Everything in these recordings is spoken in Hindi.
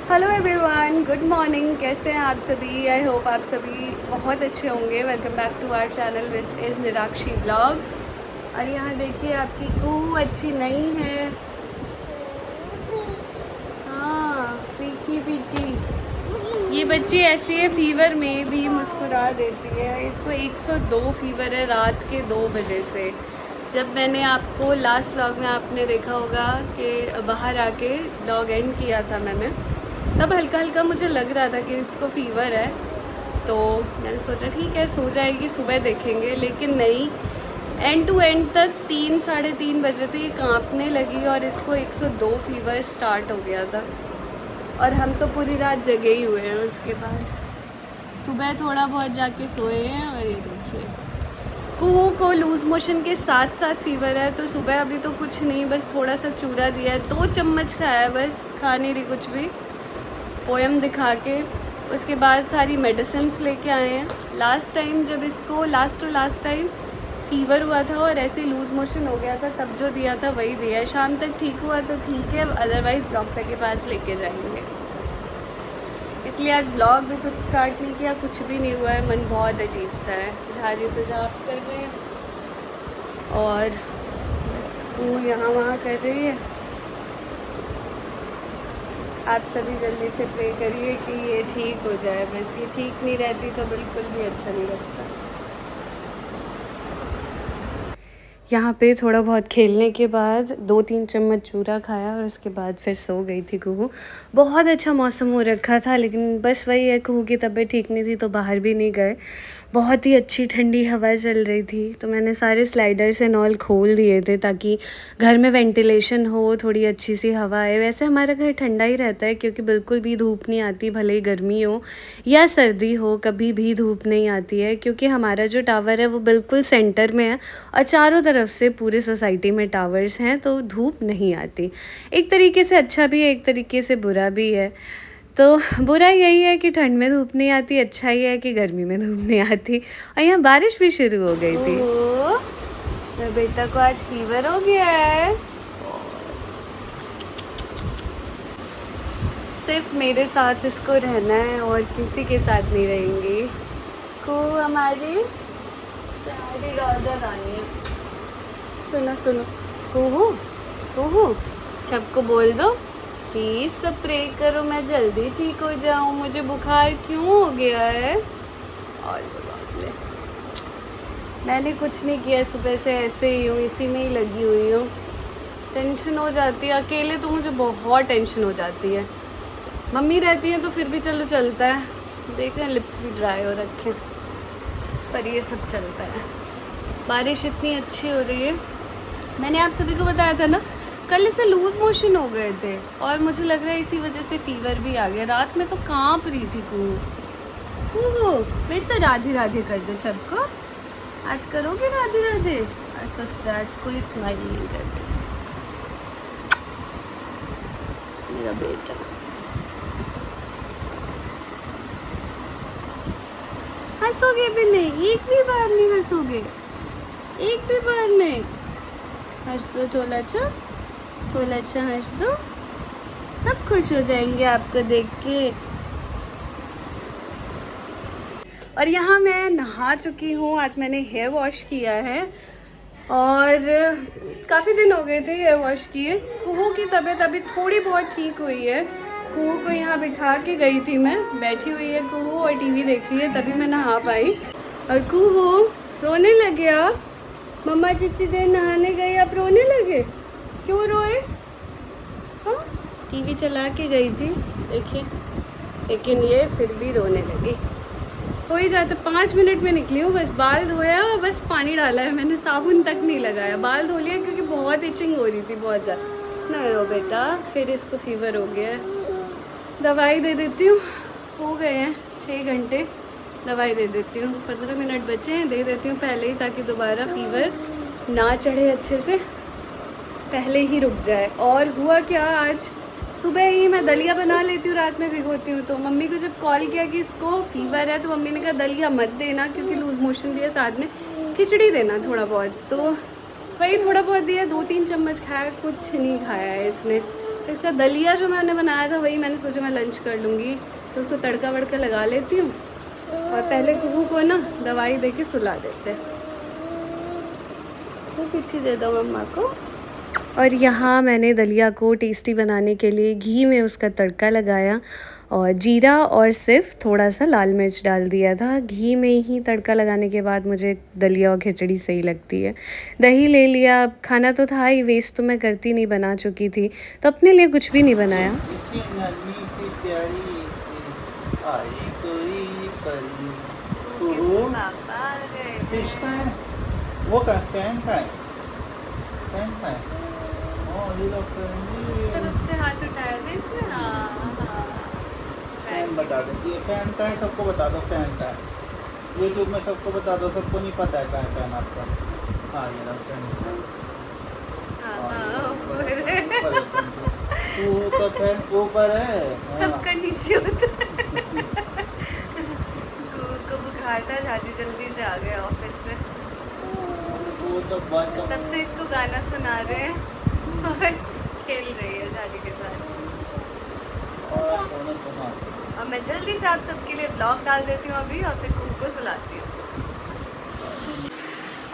Hello everyone, good morning. कैसे हैं आप सभी? आई होप आप सभी बहुत अच्छे होंगे। Welcome back to our channel which is Nirakshi blogs. और यहाँ देखिए आपकी कुहू अच्छी नहीं है। हाँ, पीछी पीछी। ये बच्ची ऐसी है, फीवर में भी मुस्कुरा देती है। इसको 102 फीवर है रात के 2 बजे से। जब मैंने आपको लास्ट व्लॉग में आपने देखा होगा कि बाहर आके व्लॉग एंड किया था मैंने, तब हल्का हल्का मुझे लग रहा था कि इसको फ़ीवर है। तो मैंने सोचा ठीक है, सो जाएगी, सुबह देखेंगे। लेकिन नहीं, एंड टू एंड तक 3 साढ़े 3 बजे तक ये कांपने लगी और इसको 102 फीवर स्टार्ट हो गया था। और हम तो पूरी रात जगे ही हुए हैं। उसके बाद सुबह थोड़ा बहुत जाके सोए हैं। और ये देखिए, कुहू को लूज़ मोशन के साथ साथ फीवर है। तो सुबह अभी तो कुछ नहीं, बस थोड़ा सा चूरा दिया है, 2 चम्मच खाया है, बस खा नहीं रही कुछ भी, पोएम दिखा के। उसके बाद सारी मेडिसिन्स लेके आए हैं। लास्ट टाइम जब इसको लास्ट टाइम फ़ीवर हुआ था और ऐसे लूज़ मोशन हो गया था, तब जो दिया था वही दिया है। शाम तक ठीक हुआ तो ठीक है, अदरवाइज़ डॉक्टर के पास लेके जाएंगे। इसलिए आज ब्लॉग भी कुछ स्टार्ट नहीं किया, कुछ भी नहीं हुआ है। मन बहुत अजीब सा है। झाजी तो जाप कर रहे हैं और बस वो यहाँ वहाँ कर रही है। आप सभी जल्दी से प्रे करिए कि ये ठीक हो जाए। बस ये ठीक नहीं रहती तो बिल्कुल भी अच्छा नहीं लगता। यहाँ पे थोड़ा बहुत खेलने के बाद 2-3 चम्मच चूरा खाया और उसके बाद फिर सो गई थी कुहू। बहुत अच्छा मौसम हो रखा था, लेकिन बस वही है, कुहू की तबीयत ठीक नहीं थी तो बाहर भी नहीं गए। बहुत ही अच्छी ठंडी हवा चल रही थी, तो मैंने सारे स्लाइडर्स एंड ऑल खोल दिए थे ताकि घर में वेंटिलेशन हो, थोड़ी अच्छी सी हवा आए। वैसे हमारा घर ठंडा ही रहता है क्योंकि बिल्कुल भी धूप नहीं आती, भले ही गर्मी हो या सर्दी हो, कभी भी धूप नहीं आती है। क्योंकि हमारा जो टावर है वो बिल्कुल सेंटर में है और चारों तरफ से पूरे सोसाइटी में टावर्स हैं, तो धूप नहीं आती। एक तरीके से अच्छा भी है, एक तरीके से बुरा भी है। तो बुरा यही है कि ठंड में धूप नहीं आती, अच्छा ही है कि गर्मी में धूप नहीं आती। और यहाँ बारिश भी शुरू हो गई थी। तो बेटा को आज फीवर हो गया है। सिर्फ मेरे साथ इसको रहना है और किसी के साथ नहीं रहेंगी। को हमारी प्यारी राजा रानी है। सुनो सुनो, कुहू कुहू, सबको बोल दो प्लीज़ सब प्रे करो, मैं जल्दी ठीक हो जाऊँ। मुझे बुखार क्यों हो गया है? और ले, मैंने कुछ नहीं किया, सुबह से ऐसे ही हूँ, इसी में ही लगी हुई हूँ। टेंशन हो जाती है अकेले, तो मुझे बहुत टेंशन हो जाती है। मम्मी रहती है तो फिर भी चलो चलता है। देख रहे हैं लिप्स भी ड्राई हो रखे, पर ये सब चलता है। बारिश इतनी अच्छी हो रही है। मैंने आप सभी को बताया था ना, कल से लूज़ मोशन हो गए थे और मुझे लग रहा है इसी वजह से फीवर भी आ गया। रात में तो कांप रही थी कुहू। बेटा राधे राधे कर दो सबको। आज करोगे राधे राधे? आज सोचते आज कोई स्माइल नहीं करते। मेरा बेटा हंसोगे भी नहीं, एक भी बार नहीं हंसोगे, एक भी बार नहीं। हंस दो थोड़ा सा, थोड़ा अच्छा हंस दो, सब खुश हो जाएंगे आपको देख के। और यहाँ मैं नहा चुकी हूँ। आज मैंने हेयर वॉश किया है और काफ़ी दिन हो गए थे हेयर वॉश किए। कुहू की तबीयत अभी थोड़ी बहुत ठीक हुई है। कुहू को यहाँ बिठा के गई थी मैं, बैठी हुई है कुहू और टीवी देख रही है, तभी मैं नहा पाई। और कुहू रोने लग गया। मम्मा जितनी देर नहाने गई आप रोने लगे, क्यों रोए? हाँ, टीवी चला के गई थी देखिए, लेकिन ये फिर भी रोने लगी। हो ही जाता, 5 मिनट में निकली हूँ, बस बाल धोया और बस पानी डाला है मैंने, साबुन तक नहीं लगाया। बाल धो लिया क्योंकि बहुत इचिंग हो रही थी, बहुत ज़्यादा। नहीं रो बेटा, फिर इसको फीवर हो गया है। दवाई दे देती हूँ, हो गए हैं 6 घंटे, दवाई दे देती हूँ। 15 मिनट बचे हैं, दे देती हूँ पहले ही, ताकि दोबारा फीवर ना चढ़े, अच्छे से पहले ही रुक जाए। और हुआ क्या, आज सुबह ही मैं दलिया बना लेती हूँ, रात में भिगोती हूँ। तो मम्मी को जब कॉल किया कि इसको फीवर है, तो मम्मी ने कहा दलिया मत देना क्योंकि लूज़ मोशन दिया, साथ में खिचड़ी देना थोड़ा बहुत। तो वही थोड़ा बहुत दिया, 2-3 चम्मच खाया, कुछ नहीं खाया है इसने। तो इसका दलिया जो मैंने बनाया था वही मैंने सोचा मैं लंच कर लूँगी, तो उसको तड़का वड़का लगा लेती हूँ और पहले कुकू को ना दवाई दे के सुला देते हैं। वो पीछे दे दो मम्मा को। और यहाँ मैंने दलिया को टेस्टी बनाने के लिए घी में उसका तड़का लगाया और जीरा और सिर्फ थोड़ा सा लाल मिर्च डाल दिया था। घी में ही तड़का लगाने के बाद मुझे दलिया और खिचड़ी सही लगती है। दही ले लिया, खाना तो था ही, वेस्ट तो मैं करती नहीं, बना चुकी थी, तो अपने लिए कुछ भी नहीं बनाया। वो का फैन का है, फैन का है। इस तरफ से हाथ उठाया था इसने। हाँ हाँ, फैन बता देती है, फैन का है, सबको बता दो फैन का है। यूट्यूब में सबको बता दो, सबको नहीं पता है क्या है फैन आपका। हाँ ये रहा फैन। ऊपर फैन ऊपर है, सबका नीचे होता है। को बुखार था, झाजी जल्दी से आ गया ऑफिस से, तब से इसको गाना सुना रहे हैं और खेल रही है झाजी के साथ। और मैं जल्दी से आप सबके लिए ब्लॉग डाल देती हूँ अभी और फिर कुकू को सुलाती हूँ।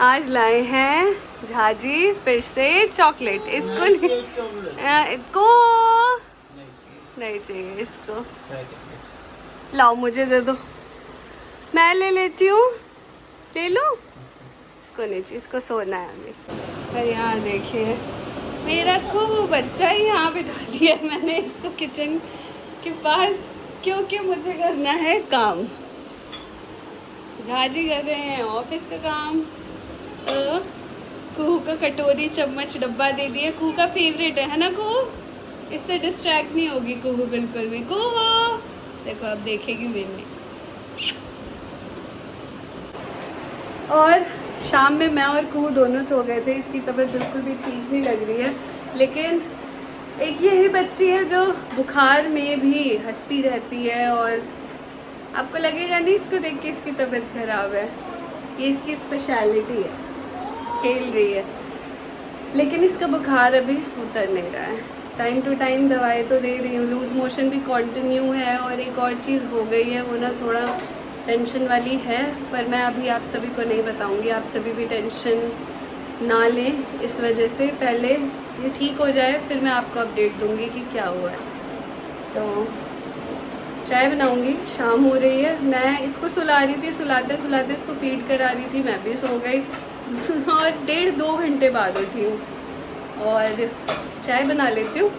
आज लाए हैं झाजी फिर से चॉकलेट। इसको इसको नहीं चाहिए, इसको लाओ मुझे दे दो, मैं ले लेती हूँ, ले लो। इसको नहीं चाहिए, इसको सोना है अभी। और यहाँ देखिए मेरा खूब बच्चा ही यहाँ बिठा दिया मैंने इसको किचन के पास, क्योंकि मुझे करना है काम। झाजी कर रहे हैं ऑफिस का काम, तो कुहू का कटोरी चम्मच डब्बा दे दिए। कुहू का फेवरेट है ना कुहू, इससे डिस्ट्रैक्ट नहीं होगी कुहू बिल्कुल भी। कुहू देखो अब देखेगी मैंने। और शाम में मैं और कुहू दोनों सो गए थे, इसकी तबीयत बिल्कुल भी ठीक नहीं लग रही है, लेकिन एक यही बच्ची है जो बुखार में भी हंसती रहती है और आपको लगेगा नहीं इसको देख के इसकी तबीयत खराब है, ये इसकी स्पेशलिटी है, खेल रही है। लेकिन इसका बुखार अभी उतर नहीं रहा है। टाइम टू टाइम दवाई तो दे रही हूँ, लूज़ मोशन भी कंटिन्यू है और एक और चीज़ हो गई है, वो ना थोड़ा टेंशन वाली है, पर मैं अभी आप सभी को नहीं बताऊंगी। आप सभी भी टेंशन ना लें इस वजह से, पहले ये ठीक हो जाए फिर मैं आपको अपडेट दूंगी कि क्या हुआ है। तो चाय बनाऊंगी, शाम हो रही है, मैं इसको सुला रही थी, सुलाते सुलाते इसको फीड करा रही थी, मैं भी सो गई और 1.5-2 घंटे बाद उठी हूँ और चाय बना लेती हूँ।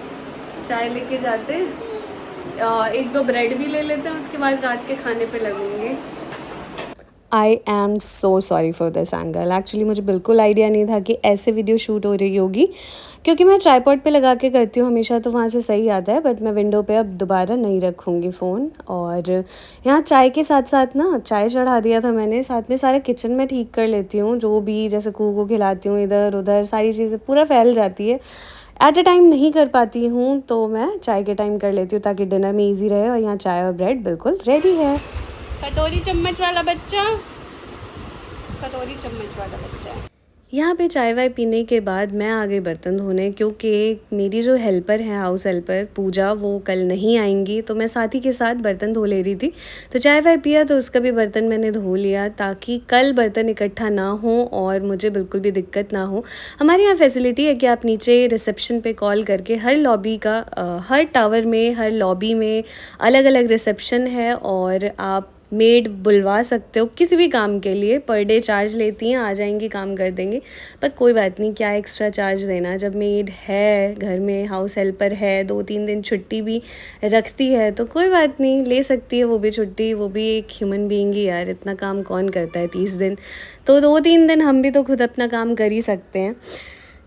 चाय लेके जाते हैं, 1-2 ब्रेड भी ले लेते हैं, उसके बाद रात के खाने पे लगूंगी। I am so sorry for this angle. Actually मुझे बिल्कुल आइडिया नहीं था कि ऐसे वीडियो शूट हो रही होगी, क्योंकि मैं ट्राईपॉड पे लगा के करती हूँ हमेशा, तो वहाँ से सही आता है, बट मैं विंडो पे अब दोबारा नहीं रखूँगी फ़ोन। और यहाँ चाय के साथ साथ ना चाय चढ़ा दिया था मैंने, साथ में सारा किचन में ठीक कर लेती हूँ, जो भी जैसे कुकू को खिलाती हूँ, इधर उधर सारी चीज़ें पूरा फैल जाती है। एट अ टाइम नहीं कर पाती हूँ, तो मैं चाय के टाइम कर लेती हूँ ताकि डिनर में ईजी रहे। और यहाँ चाय और ब्रेड बिल्कुल रेडी है। कटोरी चम्मच वाला बच्चा, कटोरी चम्मच वाला बच्चा है। यहाँ पे चाय वाय पीने के बाद मैं आ गई बर्तन धोने, क्योंकि मेरी जो हेल्पर है, हाउस हेल्पर पूजा, वो कल नहीं आएंगी, तो मैं साथी के साथ बर्तन धो ले रही थी। तो चाय वाय पिया तो उसका भी बर्तन मैंने धो लिया, ताकि कल बर्तन इकट्ठा ना हो और मुझे बिल्कुल भी दिक्कत ना हो। हमारे यहाँ फैसिलिटी है कि आप नीचे रिसेप्शन पे कॉल करके हर लॉबी का हर टावर में, हर लॉबी में अलग अलग रिसेप्शन है और आप मेड बुलवा सकते हो किसी भी काम के लिए। पर डे चार्ज लेती हैं, आ जाएंगी, काम कर देंगे, पर कोई बात नहीं, क्या एक्स्ट्रा चार्ज देना। जब मेड है घर में, हाउस हेल्पर है, 2-3 दिन छुट्टी भी रखती है, तो कोई बात नहीं, ले सकती है वो भी छुट्टी। वो भी एक ह्यूमन बीइंग ही यार, इतना काम कौन करता है 30 दिन, तो 2-3 दिन हम भी तो खुद अपना काम कर ही सकते हैं।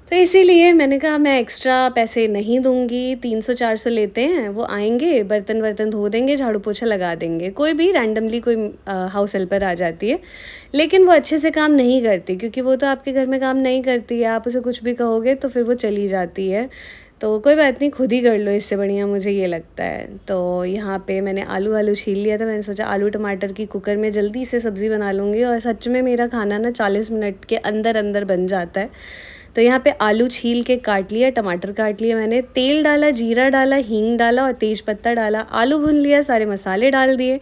तो इसीलिए मैंने कहा मैं एक्स्ट्रा पैसे नहीं दूंगी, 300-400 लेते हैं, वो आएंगे, बर्तन वर्तन धो देंगे, झाड़ू पोछा लगा देंगे। कोई भी रैंडमली कोई हाउस हेल्पर आ जाती है, लेकिन वो अच्छे से काम नहीं करती, क्योंकि वो तो आपके घर में काम नहीं करती है, आप उसे कुछ भी कहोगे तो फिर वो चली जाती है। तो कोई बात नहीं, खुद ही कर लो, इससे बढ़िया मुझे ये लगता है। तो यहाँ पे मैंने आलू छील लिया था, मैंने सोचा आलू टमाटर की कुकर में जल्दी से सब्ज़ी बना लूँगी, और सच में मेरा खाना ना 40 मिनट के अंदर अंदर बन जाता है। तो यहाँ पे आलू छील के काट लिया, टमाटर काट लिया मैंने, तेल डाला, जीरा डाला, हींग डाला और तेज पत्ता डाला, आलू भून लिया, सारे मसाले डाल दिए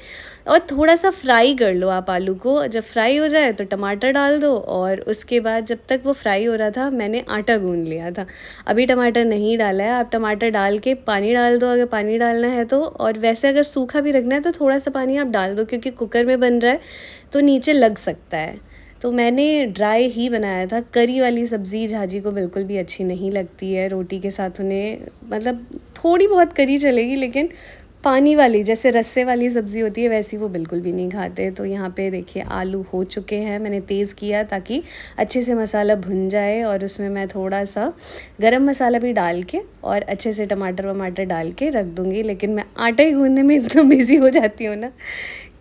और थोड़ा सा फ्राई कर लो आप आलू को। जब फ्राई हो जाए तो टमाटर डाल दो और उसके बाद जब तक वो फ्राई हो रहा था मैंने आटा गूंद लिया था। अभी टमाटर नहीं डाला है, आप टमाटर डाल के पानी डाल दो अगर पानी डालना है तो, और वैसे अगर सूखा भी रखना है तो थोड़ा सा पानी आप डाल दो क्योंकि कुकर में बन रहा है तो नीचे लग सकता है। तो मैंने ड्राई ही बनाया था। करी वाली सब्ज़ी झाजी को बिल्कुल भी अच्छी नहीं लगती है रोटी के साथ, उन्हें मतलब थोड़ी बहुत करी चलेगी लेकिन पानी वाली जैसे रस्से वाली सब्ज़ी होती है वैसी वो बिल्कुल भी नहीं खाते। तो यहाँ पे देखिए आलू हो चुके हैं, मैंने तेज़ किया ताकि अच्छे से मसाला भुन जाए और उसमें मैं थोड़ा सा गरम मसाला भी डाल के और अच्छे से टमाटर वमाटर डाल के रख दूँगी। लेकिन मैं आटा ही गूँधने में इतना बिज़ी हो जाती हूँ ना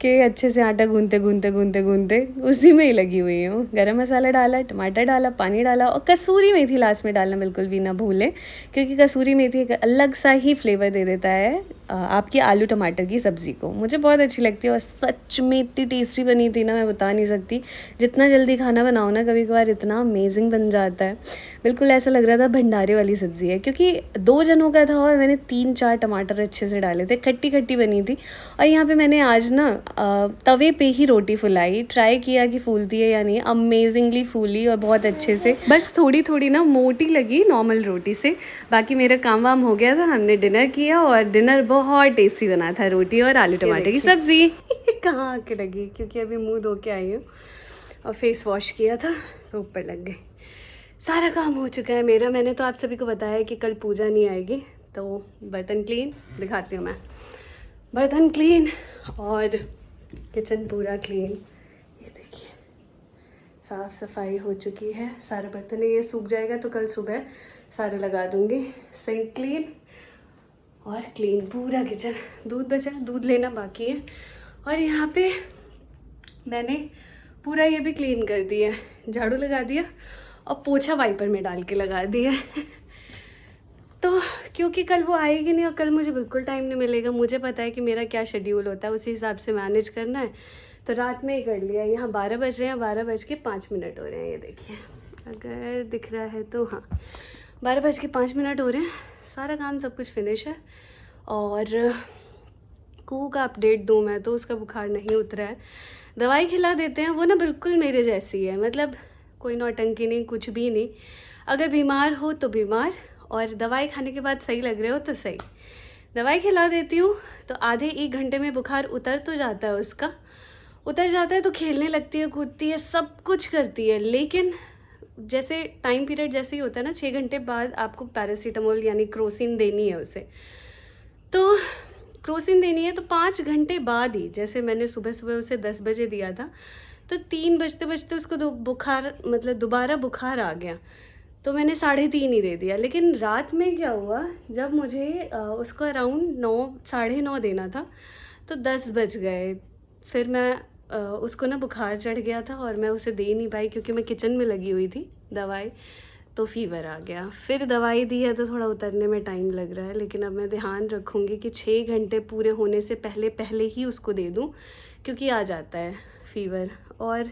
कि अच्छे से आटा गूँधते उसी में ही लगी हुई हूँ। गरम मसाला डाला, टमाटर डाला, पानी डाला और कसूरी मेथी लास्ट में डालना बिल्कुल भी ना भूलें क्योंकि कसूरी मेथी एक अलग सा ही फ्लेवर दे देता है आपकी आलू टमाटर की सब्ज़ी को। मुझे बहुत अच्छी लगती है और सच में इतनी टेस्टी बनी थी ना, मैं बता नहीं सकती। जितना जल्दी खाना बनाओ ना कभी कभार इतना अमेजिंग बन जाता है। बिल्कुल ऐसा लग रहा था भंडारे वाली सब्ज़ी है क्योंकि 2 जनों का था और मैंने 3-4 टमाटर अच्छे से डाले थे, खट्टी खट्टी बनी थी। और यहाँ पे मैंने आज ना तवे पे ही रोटी फुलाई, ट्राई किया कि फूलती है या नहीं। अमेजिंगली फूली और बहुत अच्छे से, बस थोड़ी थोड़ी ना मोटी लगी नॉर्मल रोटी से। बाकी मेरा काम वाम हो गया था, हमने डिनर किया और डिनर बहुत टेस्टी बना था, रोटी और आलू टमाटर की सब्ज़ी। कहाँ आके लगी क्योंकि अभी मुँह धो के आई हूँ और फेस वॉश किया था तो ऊपर लग गई। सारा काम हो चुका है मेरा। मैंने तो आप सभी को बताया कि कल पूजा नहीं आएगी तो बर्तन क्लीन दिखाती हूँ मैं। बर्तन क्लीन और किचन पूरा क्लीन। ये देखिए साफ़ सफाई हो चुकी है। सारे बर्तन ये सूख जाएगा तो कल सुबह सारे लगा दूँगी। सिंक क्लीन और क्लीन पूरा किचन। दूध बचा, दूध लेना बाकी है। और यहाँ पे मैंने पूरा ये भी क्लीन कर दिया, झाड़ू लगा दिया और पोछा वाइपर में डाल के लगा दिया। तो क्योंकि कल वो आएगी नहीं और कल मुझे बिल्कुल टाइम नहीं मिलेगा। मुझे पता है कि मेरा क्या शेड्यूल होता है, उसी हिसाब से मैनेज करना है तो रात में ही कर लिया। यहाँ 12 बज रहे हैं, 12:05 हो रहे हैं। ये देखिए अगर दिख रहा है तो, हाँ 12:05 हो रहे हैं। सारा काम सब कुछ फिनिश है। और कू का अपडेट दूँ मैं तो उसका बुखार नहीं उतरा है। दवाई खिला देते हैं, वो ना बिल्कुल मेरे जैसी है, मतलब कोई नौटंकी नहीं, कुछ भी नहीं। अगर बीमार हो तो बीमार और दवाई खाने के बाद सही लग रहे हो तो सही। दवाई खिला देती हूँ तो आधे 1 घंटे में बुखार उतर तो जाता है, उसका उतर जाता है तो खेलने लगती है, कूदती है, सब कुछ करती है। लेकिन जैसे टाइम पीरियड जैसे ही होता है ना, 6 घंटे बाद आपको पैरासीटामोल यानी क्रोसिन देनी है उसे। तो क्रोसिन देनी है तो 5 घंटे बाद ही, जैसे मैंने सुबह सुबह उसे 10 बजे दिया था तो 3 बजते बजते उसको बुखार मतलब दोबारा बुखार आ गया तो मैंने 3:30 ही दे दिया। लेकिन रात में क्या हुआ, जब मुझे उसको अराउंड 9-9:30 देना था तो 10 बज गए। फिर मैं उसको ना बुखार चढ़ गया था और मैं उसे दे नहीं पाई क्योंकि मैं किचन में लगी हुई थी दवाई, तो फीवर आ गया। फिर दवाई दी है तो थोड़ा उतरने में टाइम लग रहा है। लेकिन अब मैं ध्यान रखूँगी कि 6 घंटे पूरे होने से पहले ही उसको दे दूँ क्योंकि आ जाता है फीवर। और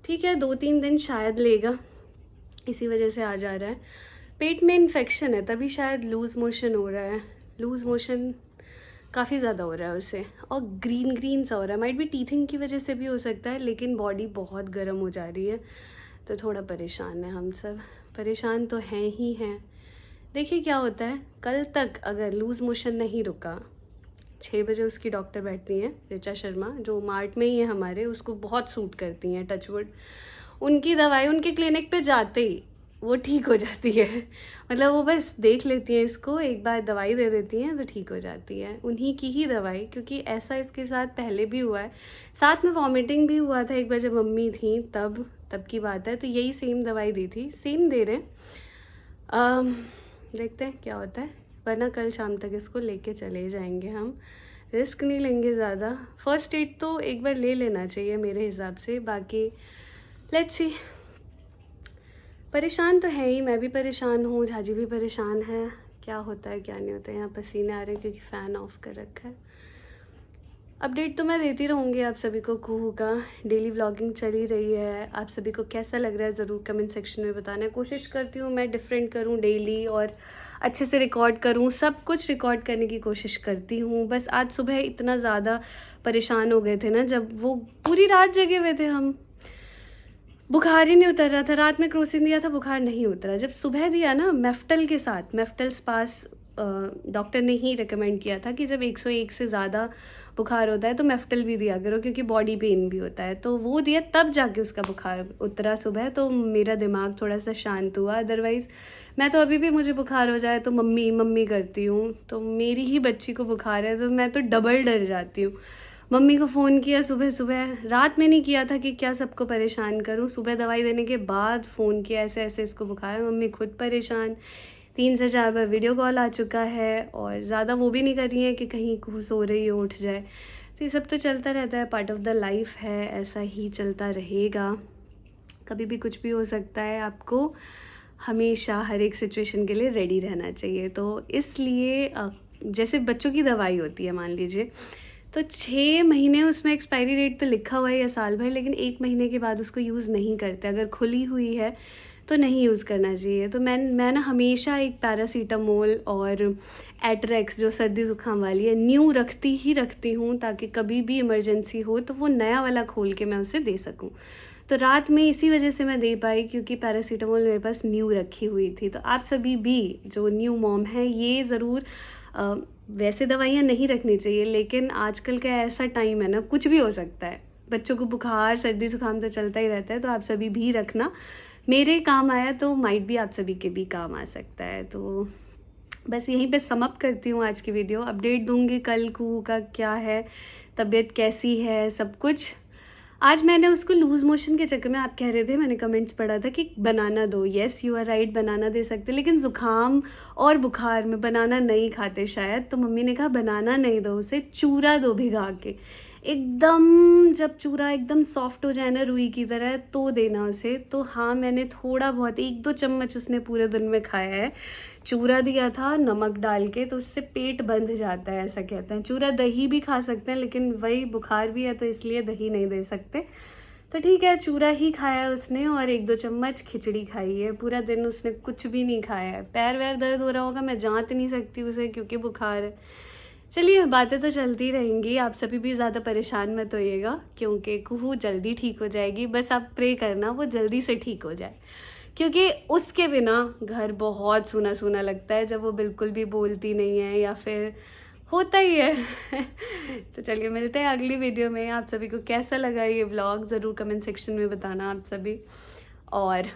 ठीक है 2-3 दिन शायद लेगा, इसी वजह से आ जा रहा है। पेट में इन्फेक्शन है तभी शायद लूज़ मोशन हो रहा है। लूज़ मोशन काफ़ी ज़्यादा हो रहा है उसे और ग्रीन सा हो रहा है। माइट भी टीथिंग की वजह से भी हो सकता है, लेकिन बॉडी बहुत गर्म हो जा रही है तो थोड़ा परेशान है। हम सब परेशान तो हैं ही हैं। देखिए क्या होता है। कल तक अगर लूज़ मोशन नहीं रुका, 6 बजे उसकी डॉक्टर बैठती हैं ऋचा शर्मा, जो मार्ट में ही है हमारे, उसको बहुत सूट करती हैं, टचवुड। उनकी दवाई उनके क्लिनिक पे जाते ही वो ठीक हो जाती है। मतलब वो बस देख लेती हैं इसको, एक बार दवाई दे देती हैं तो ठीक हो जाती है। उन्हीं की ही दवाई, क्योंकि ऐसा इसके साथ पहले भी हुआ है। साथ में वॉमिटिंग भी हुआ था एक बार जब मम्मी थी, तब की बात है। तो यही सेम दवाई दी थी, सेम दे रहे हैं। देखते हैं क्या होता है, वरना कल शाम तक इसको लेके चले जाएंगे हम। रिस्क नहीं लेंगे ज़्यादा। फर्स्ट एड तो एक बार ले लेना चाहिए मेरे हिसाब से। बाकी लेट्स सी। परेशान तो है ही, मैं भी परेशान हूँ, झाजी भी परेशान है। क्या होता है क्या नहीं होता है। यहाँ पसीने आ रहे हैं क्योंकि फ़ैन ऑफ कर रखा है। अपडेट तो मैं देती रहूँगी आप सभी को। कुहू का डेली व्लॉगिंग चल ही रही है। आप सभी को कैसा लग रहा है ज़रूर कमेंट सेक्शन में बताना। कोशिश करती हूँ मैं डिफरेंट करूँ डेली और अच्छे से रिकॉर्ड करूँ, सब कुछ रिकॉर्ड करने की कोशिश करती हूँ। बस आज सुबह इतना ज़्यादा परेशान हो गए थे ना, जब वो पूरी रात जगे हुए थे हम, बुखार ही नहीं उतर रहा था। रात में क्रोसिन दिया था, बुखार नहीं उतरा। जब सुबह दिया ना मेफ्टल के साथ, मेफ्टल स्पास डॉक्टर ने ही रिकमेंड किया था कि जब 101 से ज़्यादा बुखार होता है तो मेफ्टल भी दिया करो, क्योंकि बॉडी पेन भी होता है। तो वो दिया, तब जाके उसका बुखार उतरा सुबह। तो मेरा दिमाग थोड़ा सा शांत हुआ। अदरवाइज़ मैं तो अभी भी, मुझे बुखार हो जाए तो मम्मी मम्मी करती हूँ। तो मेरी ही बच्ची को बुखार है तो मैं तो डबल डर जाती हूँ। मम्मी को फ़ोन किया सुबह सुबह, रात में नहीं किया था कि क्या सबको परेशान करूं। सुबह दवाई देने के बाद फ़ोन किया, ऐसे ऐसे इसको बुखार है। मम्मी खुद परेशान, 3 से 4 बार वीडियो कॉल आ चुका है और ज़्यादा वो भी नहीं कर रही है कि कहीं सो रही हो उठ जाए। तो ये सब तो चलता रहता है, पार्ट ऑफ द लाइफ है, ऐसा ही चलता रहेगा। कभी भी कुछ भी हो सकता है। आपको हमेशा हर एक सिचुएशन के लिए रेडी रहना चाहिए। तो इसलिए जैसे बच्चों की दवाई होती है, मान लीजिए तो 6 महीने उसमें एक्सपायरी डेट तो लिखा हुआ है या साल भर, लेकिन 1 महीने के बाद उसको यूज़ नहीं करते। अगर खुली हुई है तो नहीं यूज़ करना चाहिए। तो मैं ना हमेशा एक पैरासीटामोल और एट्रेक्स, जो सर्दी ज़ुकाम वाली है, न्यू रखती हूँ, ताकि कभी भी इमरजेंसी हो तो वो नया वाला खोल के मैं उसे दे सकूँ। तो रात में इसी वजह से मैं दे पाई, क्योंकि पैरासीटामोल मेरे पास न्यू रखी हुई थी। तो आप सभी भी जो न्यू मॉम हैं, ये ज़रूर वैसे दवाइयाँ नहीं रखनी चाहिए, लेकिन आजकल का ऐसा टाइम है ना, कुछ भी हो सकता है। बच्चों को बुखार सर्दी ज़ुकाम तो चलता ही रहता है। तो आप सभी भी रखना। मेरे काम आया तो माइट भी आप सभी के भी काम आ सकता है। तो बस यहीं पे सम अप करती हूँ आज की वीडियो। अपडेट दूँगी कल कुहू का क्या है, तबीयत कैसी है, सब कुछ। आज मैंने उसको लूज़ मोशन के चक्कर में, आप कह रहे थे, मैंने कमेंट्स पढ़ा था कि बनाना दो। येस यू आर राइट, बनाना दे सकते, लेकिन ज़ुकाम और बुखार में बनाना नहीं खाते शायद। तो मम्मी ने कहा बनाना नहीं दो उसे, चूरा दो भिगा के एकदम। जब चूरा एकदम सॉफ्ट हो जाए ना रुई की तरह, तो देना उसे। तो हाँ, मैंने थोड़ा बहुत 1-2 चम्मच उसने पूरे दिन में खाया है। चूरा दिया था नमक डाल के, तो उससे पेट बंध जाता है, ऐसा कहते हैं। चूरा दही भी खा सकते हैं, लेकिन वही बुखार भी है तो इसलिए दही नहीं दे सकते। तो ठीक है, चूरा ही खाया उसने और 1-2 चम्मच खिचड़ी खाई है। पूरा दिन उसने कुछ भी नहीं खाया है। पैर वैर दर्द हो रहा होगा, मैं जांच नहीं सकती उसे क्योंकि बुखार है। चलिए, बातें तो चलती रहेंगी। आप सभी भी ज़्यादा परेशान मत होइएगा, क्योंकि कुहू जल्दी ठीक हो जाएगी। बस आप प्रे करना वो जल्दी से ठीक हो जाए, क्योंकि उसके बिना घर बहुत सूना सूना लगता है, जब वो बिल्कुल भी बोलती नहीं है, या फिर होता ही है। तो चलिए, मिलते हैं अगली वीडियो में। आप सभी को कैसा लगा ये व्लॉग ज़रूर कमेंट सेक्शन में बताना आप सभी, और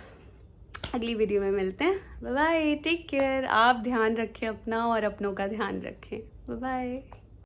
अगली वीडियो में मिलते हैं। Bye bye, take care. आप ध्यान रखें अपना और अपनों का ध्यान रखें। Bye bye.